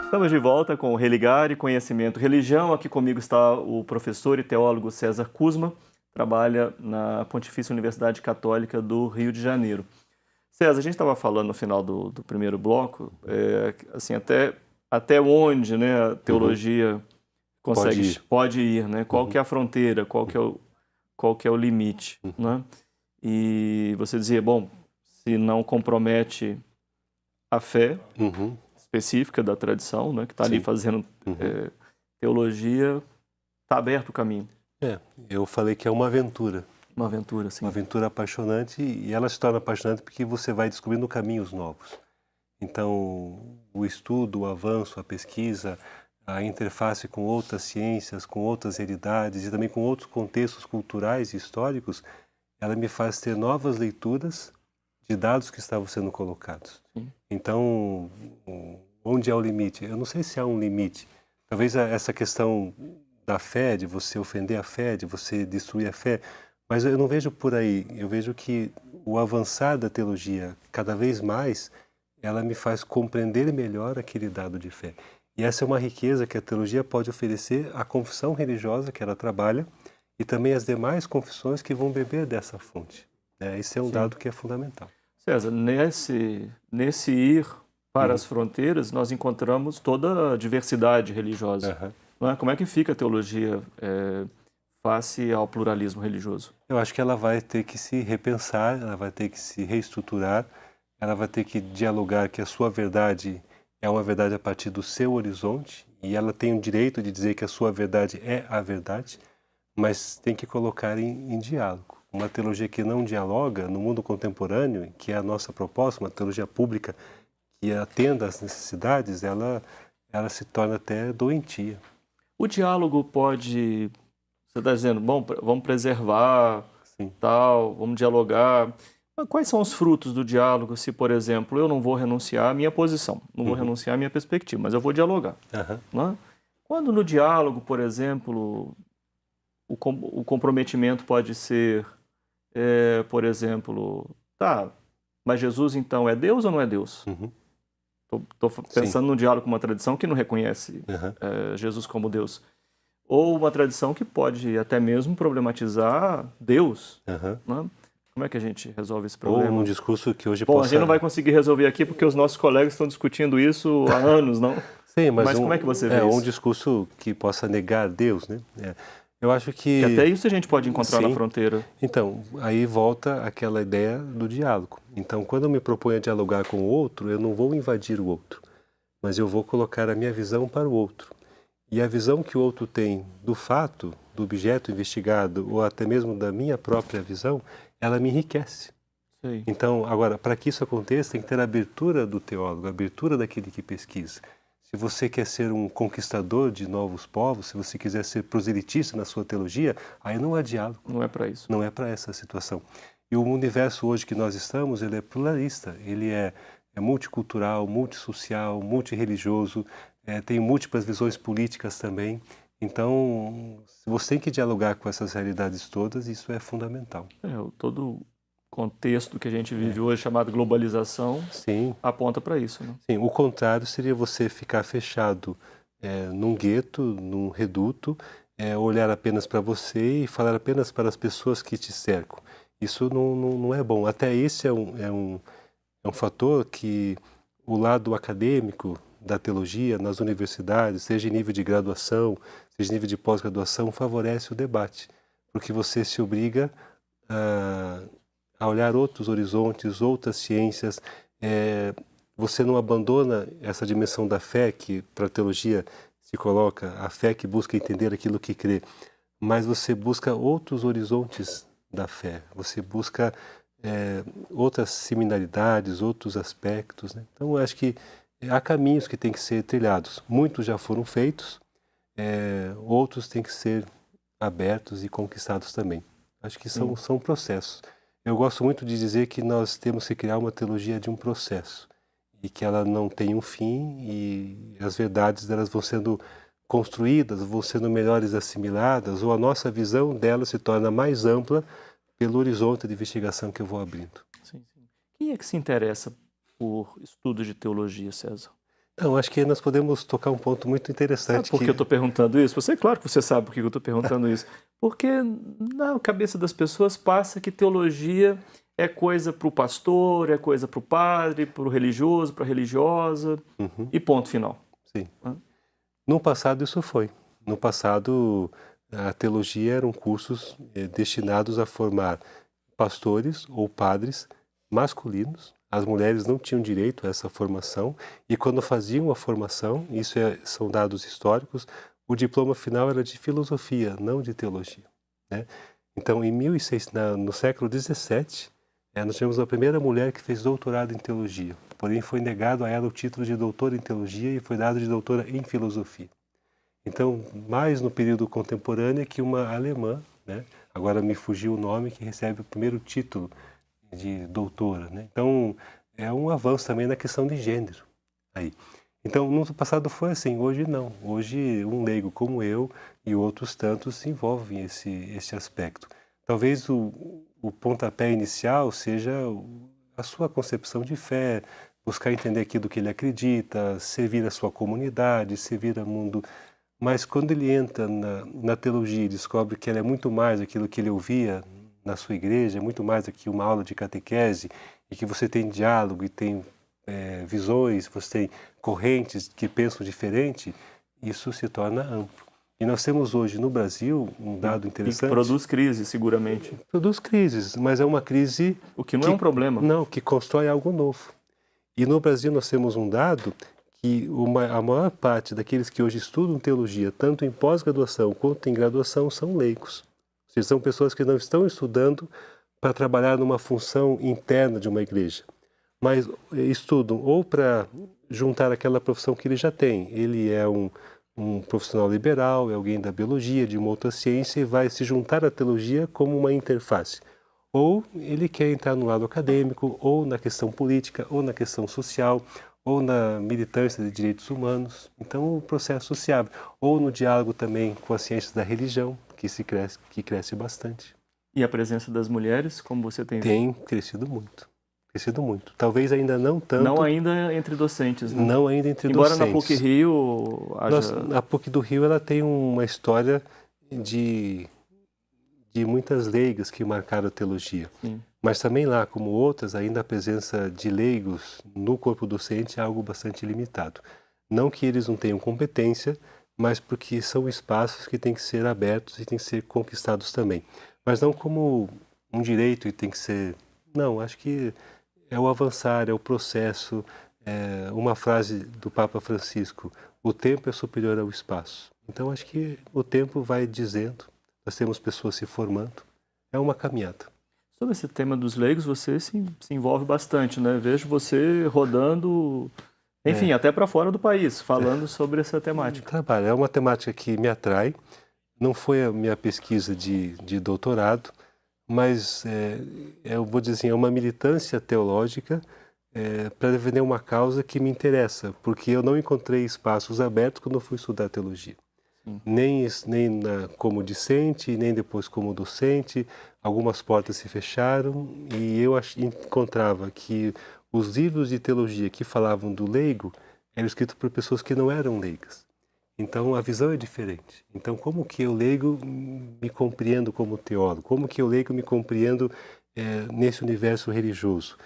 Estamos de volta com o Religar e Conhecimento Religião. Aqui comigo está o professor e teólogo César Kuzma, trabalha na Pontifícia Universidade Católica do Rio de Janeiro. César, a gente estava falando no final do primeiro bloco, assim, até onde, né, a teologia pode ir, né? Qual que é a fronteira, qual que é o limite, né? E você dizia, bom, se não compromete a fé específica da tradição, né, que está ali fazendo teologia, está aberto o caminho. Eu falei que é uma aventura. Uma aventura, sim. Uma aventura apaixonante, e ela se torna apaixonante porque você vai descobrindo caminhos novos. Então, o estudo, o avanço, a pesquisa, a interface com outras ciências, com outras realidades e também com outros contextos culturais e históricos, ela me faz ter novas leituras de dados que estavam sendo colocados. Sim. Então, onde é o limite? Eu não sei se há um limite. Talvez essa questão da fé, de você ofender a fé, de você destruir a fé, mas eu não vejo por aí. Eu vejo que o avançar da teologia, cada vez mais, ela me faz compreender melhor aquele dado de fé. E essa é uma riqueza que a teologia pode oferecer à confissão religiosa que ela trabalha e também às demais confissões que vão beber dessa fonte. Esse é um dado que é fundamental. César, nesse ir para as fronteiras, nós encontramos toda a diversidade religiosa. Não é? Como é que fica a teologia face ao pluralismo religioso? Eu acho que ela vai ter que se repensar, ela vai ter que se reestruturar, ela vai ter que dialogar que a sua verdade é uma verdade a partir do seu horizonte, e ela tem o direito de dizer que a sua verdade é a verdade, mas tem que colocar em diálogo. Uma teologia que não dialoga no mundo contemporâneo, que é a nossa proposta, uma teologia pública que atenda às necessidades, ela se torna até doentia. O diálogo pode... Você está dizendo, bom, vamos preservar, tal, vamos dialogar. Mas quais são os frutos do diálogo se, por exemplo, eu não vou renunciar à minha posição, não vou renunciar à minha perspectiva, mas eu vou dialogar? Não é? Quando no diálogo, por exemplo, o comprometimento pode ser, por exemplo, tá, mas Jesus então é Deus ou não é Deus? Estou pensando no diálogo com uma tradição que não reconhece Jesus como Deus. Ou uma tradição que pode até mesmo problematizar Deus. Né? Como é que a gente resolve esse problema? Ou um discurso que hoje Bom, a gente não vai conseguir resolver aqui porque os nossos colegas estão discutindo isso há anos, não? Sim, mas como é que você vê isso? Um discurso que possa negar Deus, né? Eu acho que até isso a gente pode encontrar na fronteira. Então, aí volta aquela ideia do diálogo. Então, quando eu me proponho a dialogar com o outro, eu não vou invadir o outro, mas eu vou colocar a minha visão para o outro. E a visão que o outro tem do fato, do objeto investigado, ou até mesmo da minha própria visão, ela me enriquece. Sim. Então, agora, para que isso aconteça, tem que ter a abertura do teólogo, a abertura daquele que pesquisa. Se você quer ser um conquistador de novos povos, se você quiser ser proselitista na sua teologia, aí não há diálogo. Não é para isso. Não é para essa situação. E o universo hoje que nós estamos, ele é pluralista, ele é multicultural, multissocial, multirreligioso, tem múltiplas visões políticas também. Então, você tem que dialogar com essas realidades todas, e isso é fundamental. Todo o contexto que a gente vive hoje, chamado globalização, aponta para isso. Né? Sim, o contrário seria você ficar fechado num gueto, num reduto, olhar apenas para você e falar apenas para as pessoas que te cercam. Isso não é bom. Até esse é um fator que o lado acadêmico da teologia nas universidades, seja em nível de graduação, seja em nível de pós-graduação, favorece o debate, porque você se obriga a olhar outros horizontes, outras ciências. Você não abandona essa dimensão da fé que para a teologia se coloca, a fé que busca entender aquilo que crê, mas você busca outros horizontes da fé, você busca outras similaridades, outros aspectos. Né? Então, eu acho que há caminhos que têm que ser trilhados. Muitos já foram feitos, outros têm que ser abertos e conquistados também. Acho que são processos. Eu gosto muito de dizer que nós temos que criar uma teologia de um processo e que ela não tem um fim, e as verdades delas vão sendo construídas, vão sendo melhores assimiladas, ou a nossa visão delas se torna mais ampla pelo horizonte de investigação que eu vou abrindo. Sim. Quem é que se interessa por estudos de teologia, César? Não, acho que nós podemos tocar um ponto muito interessante. Sabe por que eu estou perguntando isso? Claro que você sabe por que eu estou perguntando isso. Porque na cabeça das pessoas passa que teologia é coisa para o pastor, é coisa para o padre, para o religioso, para a religiosa, e ponto final. Sim. No passado isso foi. No passado a teologia eram cursos destinados a formar pastores ou padres masculinos. As mulheres não tinham direito a essa formação e quando faziam a formação, são dados históricos, o diploma final era de filosofia, não de teologia, né? Então, no século XVII, nós tivemos a primeira mulher que fez doutorado em teologia, porém foi negado a ela o título de doutora em teologia e foi dado de doutora em filosofia. Então, mais no período contemporâneo que uma alemã, né? Agora me fugiu o nome, que recebe o primeiro título de doutora, né? Então, é um avanço também na questão de gênero aí. Então, no passado foi assim, hoje não. Hoje, um leigo como eu e outros tantos se envolvem esse aspecto. Talvez o pontapé inicial seja a sua concepção de fé, buscar entender aquilo que ele acredita, servir a sua comunidade, servir ao mundo. Mas quando ele entra na teologia e descobre que ela é muito mais aquilo que ele ouvia na sua igreja, é muito mais do que uma aula de catequese, e que você tem diálogo e tem visões, você tem correntes que pensam diferente, isso se torna amplo. E nós temos hoje no Brasil um dado interessante. E que produz crise, seguramente. Produz crises, mas é uma crise... O que não é um problema. Não, que constrói algo novo. E no Brasil nós temos um dado que a maior parte daqueles que hoje estudam teologia, tanto em pós-graduação quanto em graduação, são leigos. Ou seja, são pessoas que não estão estudando para trabalhar numa função interna de uma igreja, mas estudam ou para juntar aquela profissão que ele já tem. Ele é um profissional liberal, é alguém da biologia, de uma outra ciência, e vai se juntar à teologia como uma interface. Ou ele quer entrar no lado acadêmico, ou na questão política, ou na questão social, ou na militância de direitos humanos. Então, o processo se abre. Ou no diálogo também com as ciências da religião, que cresce bastante. E a presença das mulheres, como você tem visto? Tem crescido muito. Crescido muito. Talvez ainda não tanto... Não ainda entre docentes, né? Não ainda entre Embora docentes. na PUC-Rio haja... A PUC-Rio ela tem uma história de muitas leigas que marcaram a teologia. Sim. Mas também lá, como outras, ainda a presença de leigos no corpo docente é algo bastante limitado. Não que eles não tenham competência, mas porque são espaços que têm que ser abertos e têm que ser conquistados também. Mas não como um direito e tem que ser... Não, acho que é o avançar, é o processo. Uma frase do Papa Francisco, o tempo é superior ao espaço. Então acho que o tempo vai dizendo, nós temos pessoas se formando, é uma caminhada. Sobre esse tema dos leigos, você se envolve bastante, né? Vejo você rodando, enfim, até para fora do país, falando sobre essa temática. Trabalho, é uma temática que me atrai. Não foi a minha pesquisa de doutorado, mas eu vou dizer assim, é uma militância teológica para defender uma causa que me interessa, porque eu não encontrei espaços abertos quando eu fui estudar teologia. Nem como discente, nem depois como docente. Algumas portas se fecharam e eu encontrava que os livros de teologia que falavam do leigo eram escritos por pessoas que não eram leigas. Então a visão é diferente. Então como que eu leigo me compreendo como teólogo? Como que eu leigo me compreendo nesse universo religioso?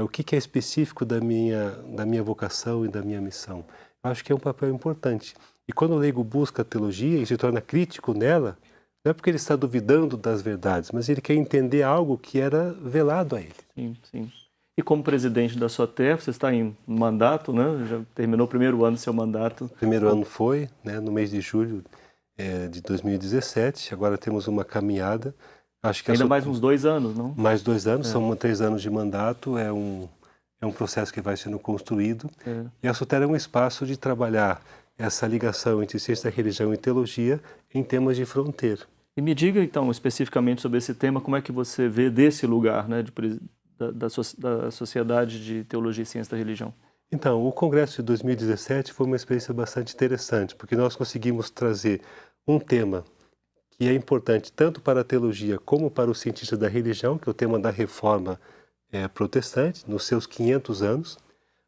O que é específico da minha vocação e da minha missão? Eu acho que é um papel importante. E quando o leigo busca a teologia e se torna crítico nela, não é porque ele está duvidando das verdades, mas ele quer entender algo que era velado a ele. Sim, sim. E como presidente da SOTEF, você está em mandato, né? Já terminou o primeiro ano do seu mandato. O primeiro ano foi, né, no mês de julho de 2017. Agora temos uma caminhada. Acho que ainda mais uns 2 anos, não? Mais 2 anos, são 3 anos de mandato. É um processo que vai sendo construído. E a SOTEF é um espaço de trabalhar essa ligação entre ciência da religião e teologia em temas de fronteira. E me diga, então, especificamente sobre esse tema, como é que você vê desse lugar, né, da Sociedade de Teologia e Ciência da Religião? Então, o Congresso de 2017 foi uma experiência bastante interessante, porque nós conseguimos trazer um tema que é importante tanto para a teologia como para os cientistas da religião, que é o tema da reforma protestante, nos seus 500 anos.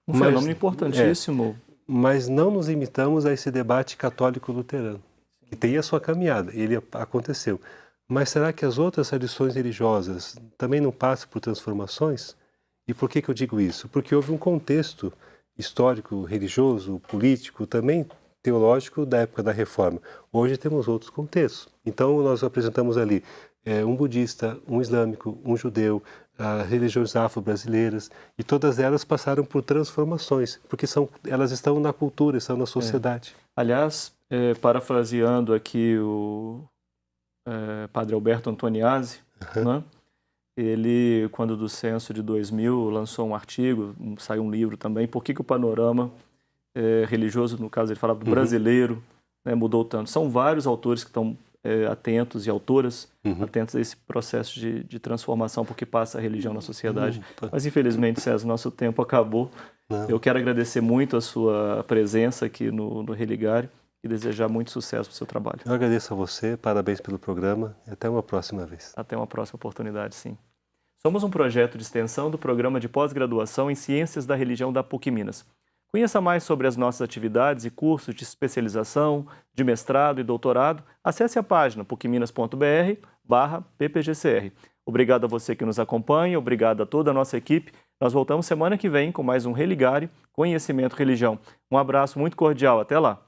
Um fenômeno importantíssimo. mas não nos limitamos a esse debate católico-luterano, que tem a sua caminhada, ele aconteceu. Mas será que as outras tradições religiosas também não passam por transformações? E por que eu digo isso? Porque houve um contexto histórico, religioso, político, também teológico da época da Reforma. Hoje temos outros contextos. Então nós apresentamos ali um budista, um islâmico, um judeu, religiões afro-brasileiras, e todas elas passaram por transformações, porque elas estão na cultura, estão na sociedade. Aliás, parafraseando aqui o Padre Alberto Antoniazzi, né? Ele, quando do censo de 2000, lançou um artigo, saiu um livro também, por que o panorama religioso, no caso ele falava do brasileiro, né, mudou tanto. São vários autores que estão atentos e autoras atentos a esse processo de transformação porque passa a religião na sociedade. Mas infelizmente, César, nosso tempo acabou. Eu quero agradecer muito a sua presença aqui no Religário e desejar muito sucesso para o seu trabalho. Eu agradeço a você, parabéns pelo programa e até uma próxima vez. Até uma próxima oportunidade, sim. Somos um projeto de extensão do Programa de Pós-Graduação em Ciências da Religião da PUC Minas. Conheça mais sobre as nossas atividades e cursos de especialização, de mestrado e doutorado. Acesse a página pucminas.br/ppgcr. Obrigado a você que nos acompanha, obrigado a toda a nossa equipe. Nós voltamos semana que vem com mais um Religário, Conhecimento Religião. Um abraço muito cordial, até lá!